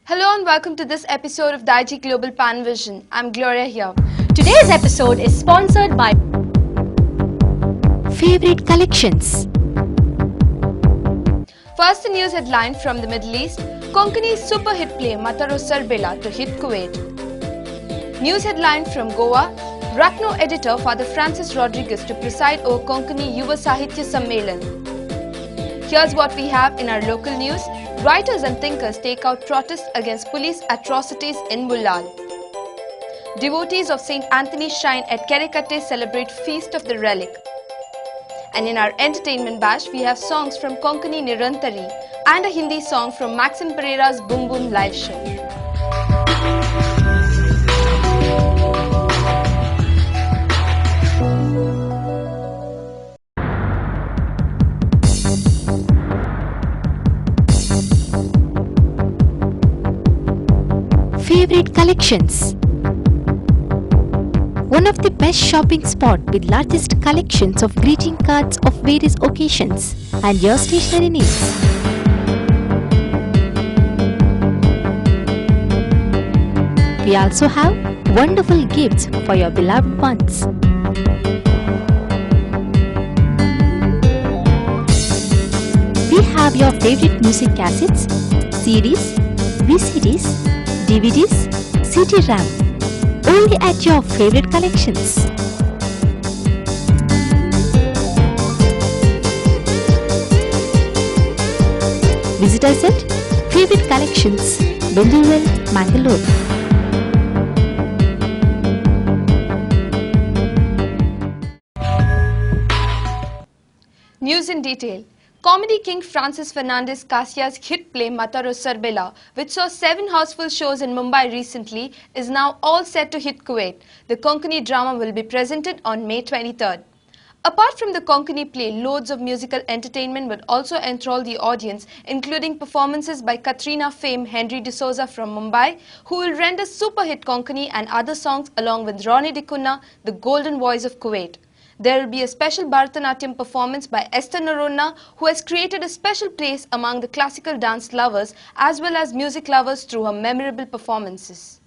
Hello and welcome to this episode of Digi Global Pan Vision. I'm Gloria here. Today's episode is sponsored by Favorite Collections. First, the news headline from the Middle East. Konkani's super hit play Mataro Sarbela to hit Kuwait. News headline from Goa. Rakno editor Father Francis Rodriguez to preside over Konkani Yuva Sahitya Sammelan. Here's what we have in our local news. Writers and thinkers take out protest against police atrocities in Ullal. Devotees of St. Anthony's Shrine at Kerekatte celebrate Feast of the Relic. And in our entertainment bash, we have songs from Konkani Nirantari and a Hindi song from Maxim Pereira's Boom Boom live show. Favorite Collections. One of the best shopping spot with largest collections of greeting cards of various occasions and your stationery needs. We also have wonderful gifts for your beloved ones. We have your favorite music cassettes, CDs, VCDs, DVDs, CD-ROM, only at your favorite collections. Visit us at Favorite Collections, Bendurwell, Mangalore. News in detail. Comedy king Francis Fernandez Casia's hit play Mataro Sarbela, which saw 7 houseful shows in Mumbai recently, is now all set to hit Kuwait. The Konkani drama will be presented on May 23rd. Apart from the Konkani play, loads of musical entertainment will also enthrall the audience, including performances by Katrina fame Henry D'Souza from Mumbai, who will render super hit Konkani and other songs along with Ronnie D'Cunha, the golden voice of Kuwait. There will be a special Bharatanatyam performance by Esther Naronna, who has created a special place among the classical dance lovers as well as music lovers through her memorable performances.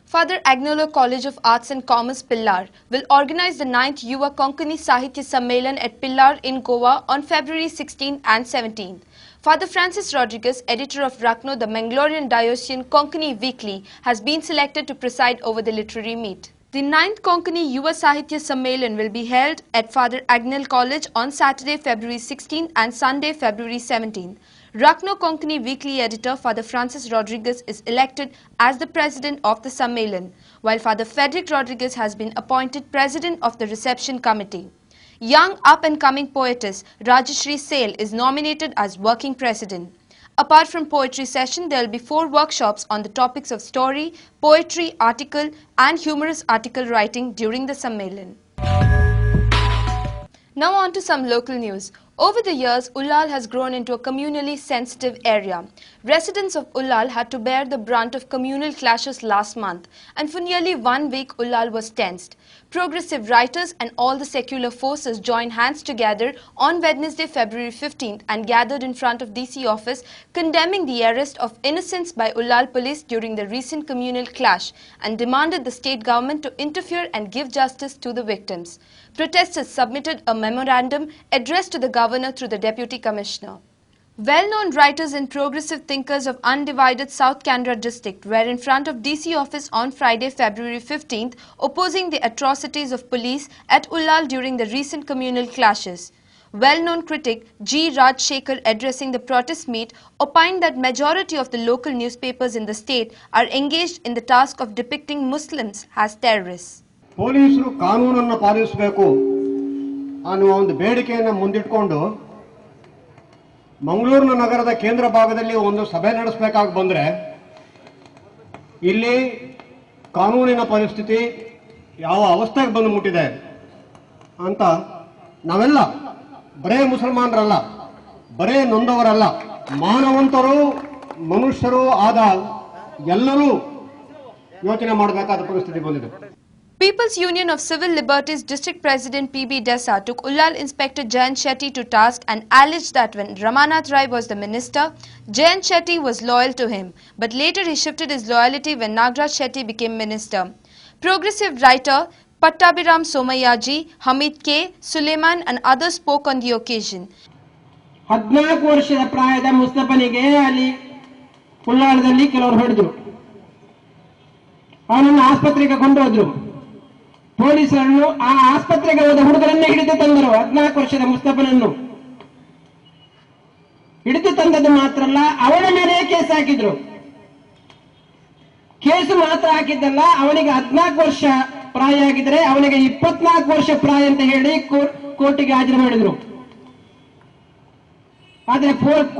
Father Agnolo College of Arts and Commerce, Pillar, will organize the 9th Yuva Konkani Sahitya Sammelan at Pillar in Goa on February 16 and 17. Father Francis Rodriguez, editor of Rakno, the Mangalorean Diocesan Konkani Weekly, has been selected to preside over the literary meet. The 9th Konkani Yuva Sahitya Sammelan will be held at Father Agnel College on Saturday, February 16 and Sunday, February 17. Rakno Konkani Weekly editor Father Francis Rodriguez is elected as the president of the Sammelan, while Father Frederick Rodriguez has been appointed president of the reception committee. Young up-and-coming poetess Rajashri Sale is nominated as working president. Apart from poetry session, there will be 4 workshops on the topics of story, poetry, article and humorous article writing during the Sammelan. Now on to some local news. Over the years, Ullal has grown into a communally sensitive area. Residents of Ullal had to bear the brunt of communal clashes last month, and for nearly 1 week Ullal was tensed. Progressive writers and all the secular forces joined hands together on Wednesday, February 15th and gathered in front of DC office condemning the arrest of innocents by Ullal police during the recent communal clash and demanded the state government to interfere and give justice to the victims. Protesters submitted a memorandum addressed to the governor through the deputy commissioner. Well-known writers and progressive thinkers of undivided South Kanra district were in front of DC office on Friday, February 15th, opposing the atrocities of police at Ullal during the recent communal clashes. Well-known critic G. Rajshekhar, addressing the protest meet, opined that majority of the local newspapers in the state are engaged in the task of depicting Muslims as terrorists. ಪೊಲೀಸರು ಕಾನೂನನ್ನು ಪಾಲಿಸಬೇಕು ಅನ್ನುವ ಒಂದು ಬೇಡಿಕೆಯನ್ನು ಮುಂದಿಟ್ಟುಕೊಂಡು ಮಂಗಳೂರು ನಗರದ ಕೇಂದ್ರ ಭಾಗದಲ್ಲಿ ಒಂದು ಸಭೆ ನಡೆಸಬೇಕಾಗಿ ಬಂದ್ರೆ ಇಲ್ಲಿ ಕಾನೂನಿನ ಪರಿಸ್ಥಿತಿ ಯಾವ ಅವಸ್ಥೆಗೆ ಬಂದು ಮುಟ್ಟಿದೆ ಅಂತ ನಾವೆಲ್ಲ ಬರೇ ಮುಸಲ್ಮಾನರಲ್ಲ, ಬರೇ ನೊಂದವರಲ್ಲ, ಮಾನವಂತರು ಮನುಷ್ಯರು ಆದ ಎಲ್ಲರೂ ಯೋಚನೆ ಮಾಡಬೇಕಾದ ಪರಿಸ್ಥಿತಿ ಬಂದಿದೆ. People's Union of Civil Liberties District President P.B. Desa took Ullal Inspector Jayant Shetty to task and alleged that when Ramanath Rai was the minister, Jayant Shetty was loyal to him, but later he shifted his loyalty when Nagraj Shetty became minister. Progressive writer Pattabiram Somayaji, Hamid K, Suleiman and others spoke on the occasion. 14 ವರ್ಷದ ಪ್ರಾಯದ ಮುಸ್ತಫನಿಗೆ ಅಲ್ಲಿ ಉಳ್ಳಾಳದಲ್ಲಿ ಕೆಲವರು ಹೊಡೆದ್ರು. ಅವನನ್ನು ಆಸ್ಪತ್ರೆಗೆ ಕೊಂಡೋದ್ರು. ಪೊಲೀಸರು ಆ ಆಸ್ಪತ್ರೆಗೆ ಹೋದ ಹುಡುಗರನ್ನೇ ಹಿಡಿದು ತಂದರು. 14 ವರ್ಷದ ಮುಸ್ತಫನನ್ನು ಹಿಡಿದು ತಂದದ್ದು ಮಾತ್ರ ಅಲ್ಲ, ಅವನ ಮೇಲೆ ಕೇಸ್ ಹಾಕಿದ್ರು. ಕೇಸು ಮಾತ್ರ ಹಾಕಿದ್ದಲ್ಲ, ಅವನಿಗೆ 14 ವರ್ಷ ಪ್ರಾಯ ಆಗಿದ್ರೆ ಅವನಿಗೆ 24 ವರ್ಷ ಪ್ರಾಯ ಅಂತ ಹೇಳಿ ಕೋರ್ಟಿಗೆ ಹಾಜರು ಮಾಡಿದ್ರು. ಆದ್ರೆ ಕೋರ್ಟ್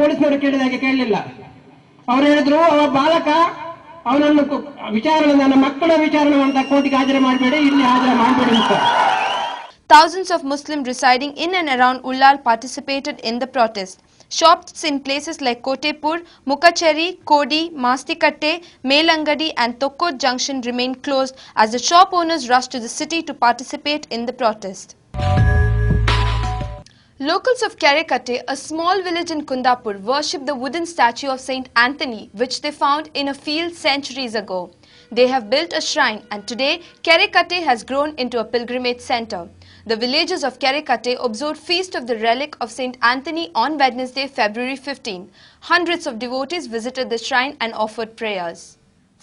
ಪೊಲೀಸ್ನವರು ಕೇಳಿದಾಗೆ ಕೇಳಲಿಲ್ಲ. ಅವ್ರು ಹೇಳಿದ್ರು, ಅವ ಬಾಲಕ, ಅವನನ್ನು ವಿಚಾರಣೆ, ನನ್ನ ಮಕ್ಕಳ ವಿಚಾರಣೆ ಅಂತ ಕೋರ್ಟಿಗೆ ಹಾಜರು ಮಾಡಬೇಡಿ, ಇಲ್ಲಿ ಹಾಜರು ಮಾಡಬೇಡಿ ಅಂತ. Thousands of Muslims residing in and around Ullal participated in the protest. Shops in places like Kotepur, Mukacheri, Kodi, Mastikatte, Melangadi and Tokkot Junction remained closed as the shop owners rushed to the city to participate in the protest. Locals of Kerekatte, a small village in Kundapur, worship the wooden statue of Saint Anthony, which they found in a field centuries ago. They have built a shrine and today Kerekatte has grown into a pilgrimage center. The villagers of Kerekatte observed Feast of the Relic of Saint Anthony on Wednesday, February 15. Hundreds of devotees visited the shrine and offered prayers.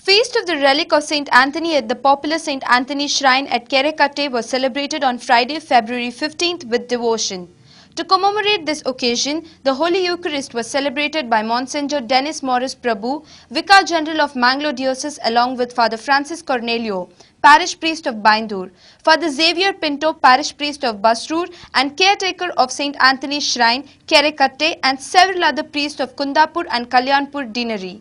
Feast of the Relic of Saint Anthony at the popular Saint Anthony Shrine at Kerekatte was celebrated on Friday, February 15th with devotion. To commemorate this occasion, the Holy Eucharist was celebrated by Monsignor Dennis Morris Prabhu, Vicar General of Mangalore Diocese, along with Father Francis Cornelio, Parish Priest of Bindur, Father Xavier Pinto, Parish Priest of Basrur and caretaker of St. Anthony's Shrine, Kerekatte, and several other priests of Kundapur and Kalyanpur Deanery.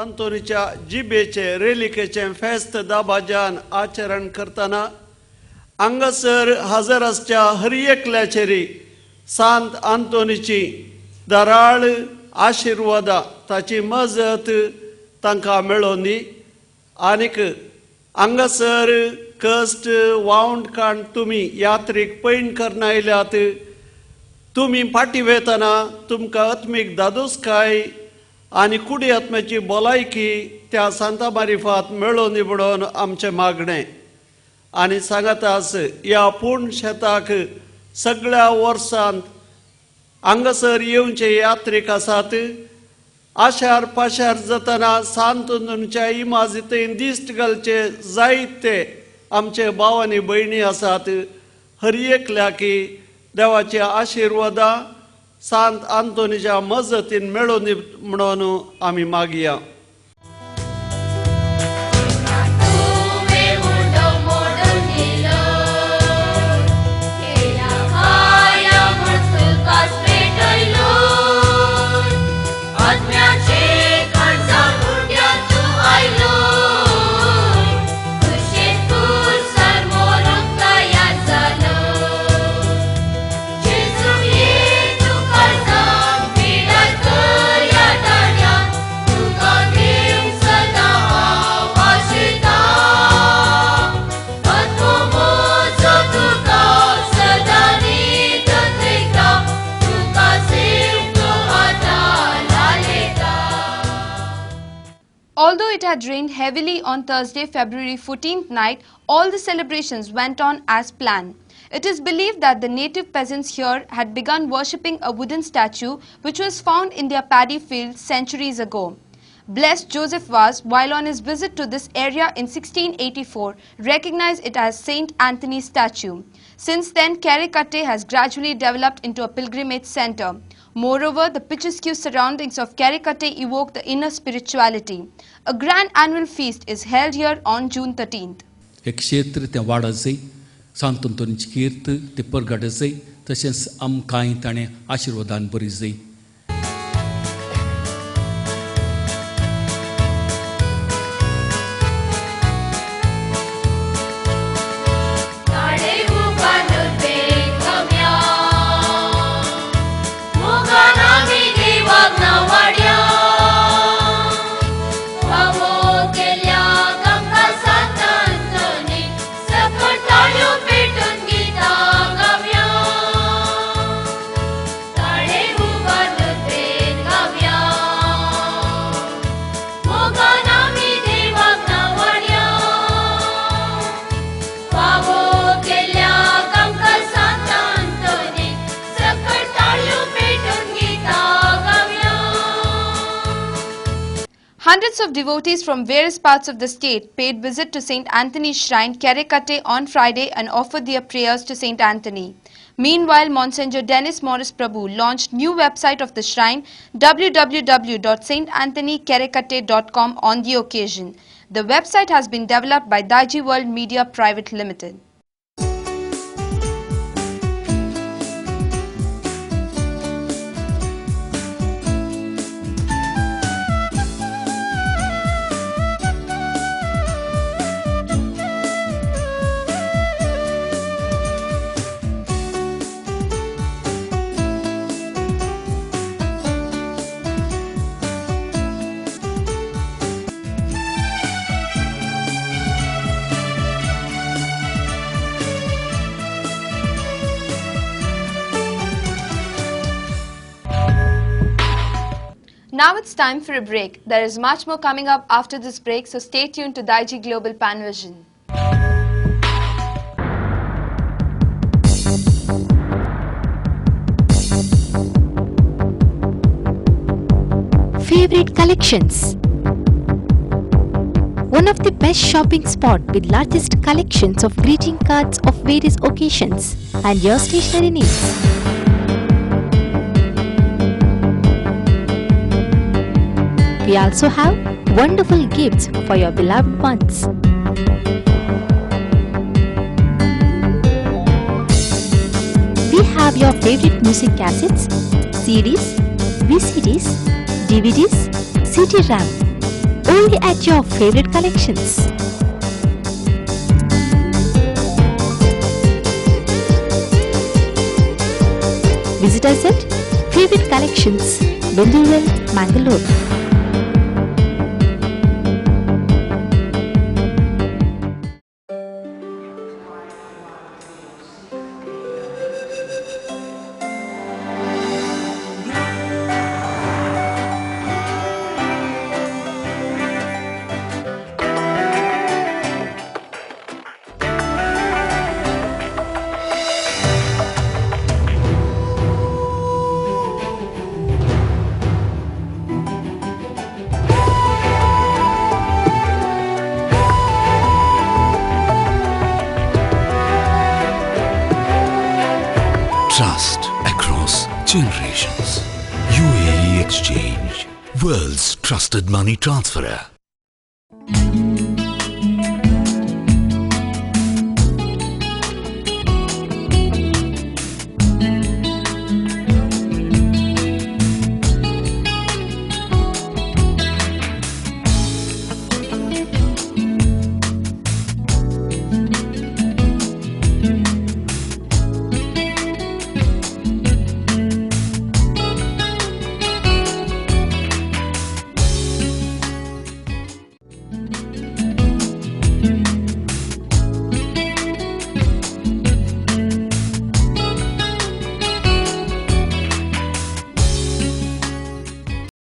अंतोनीच्या जिबेचे रेलिकेचे फेस्त दाबाजान आचरण करताना हांगासर हजर आसच्या हर एकल्याचेरी सांत आंतोनीची दराळ आशिर्वादा ताची मजत तांकां मेळोवन दी. आनीक हांगासर कश्ट वावंड काण तुमी यात्रेक पैण करना आयल्यात, तुमी फाटी वेतना तुमकां आत्मीक दादोसकाय आनी कुडी आत्म्याची भलायकी त्या सांता मारिफात मेळोवन दी म्हणून आमचें मागणें. आनी सांगत आस, ह्या पूर्ण शेताक सगळ्या वर्सांत हांगासर येवचे यात्रेक आसात. आशार पाशार जातना सांतोनीच्या इमाजितेन दिश्ट घालचे जायते आमचे भाव आनी भयणी आसात. हर एकल्याकी देवाची आशिर्वादा सांत आंतोनीच्या मजतीन मेळोवन दी म्हणून आमी मागया. Although it had rained heavily on Thursday, February 14th night, all the celebrations went on as planned. It is believed that the native peasants here had begun worshipping a wooden statue which was found in their paddy field centuries ago. Blessed Joseph Vaz, while on his visit to this area in 1684, recognized it as Saint Anthony's statue. Since then, Kerekatte has gradually developed into a pilgrimage center. Moreover, the picturesque surroundings of Kerekatte evoke the inner spirituality. A grand annual feast is held here on June 13th. एक क्षेत्र ते वाड़ा से सांत अंतोनी कीर्त ते परगढ़ से तशेंच आमकांय ताणें आशिर्वादान बरी जै. Hundreds of devotees from various parts of the state paid visit to St. Anthony's Shrine, Kerekate on Friday and offered their prayers to St. Anthony. Meanwhile, Monsignor Dennis Morris Prabhu launched new website of the shrine, www.santanthonykerekate.com, on the occasion. The website has been developed by Daiji World Media Private Limited. Now it's time for a break. There is much more coming up after this break, so stay tuned to Daiji Global Panvision. Favorite collections. One of the best shopping spot with largest collections of greeting cards of various occasions and your stationery needs. We also have wonderful gifts for your beloved ones. We have your favorite music cassettes, CDs, VCDs, DVDs, CD-ROM, only at your favorite collections. Visit us at Favorite Collections, Bendural, Mangalore. Trust across generations. UAE Exchange, world's trusted money transferer.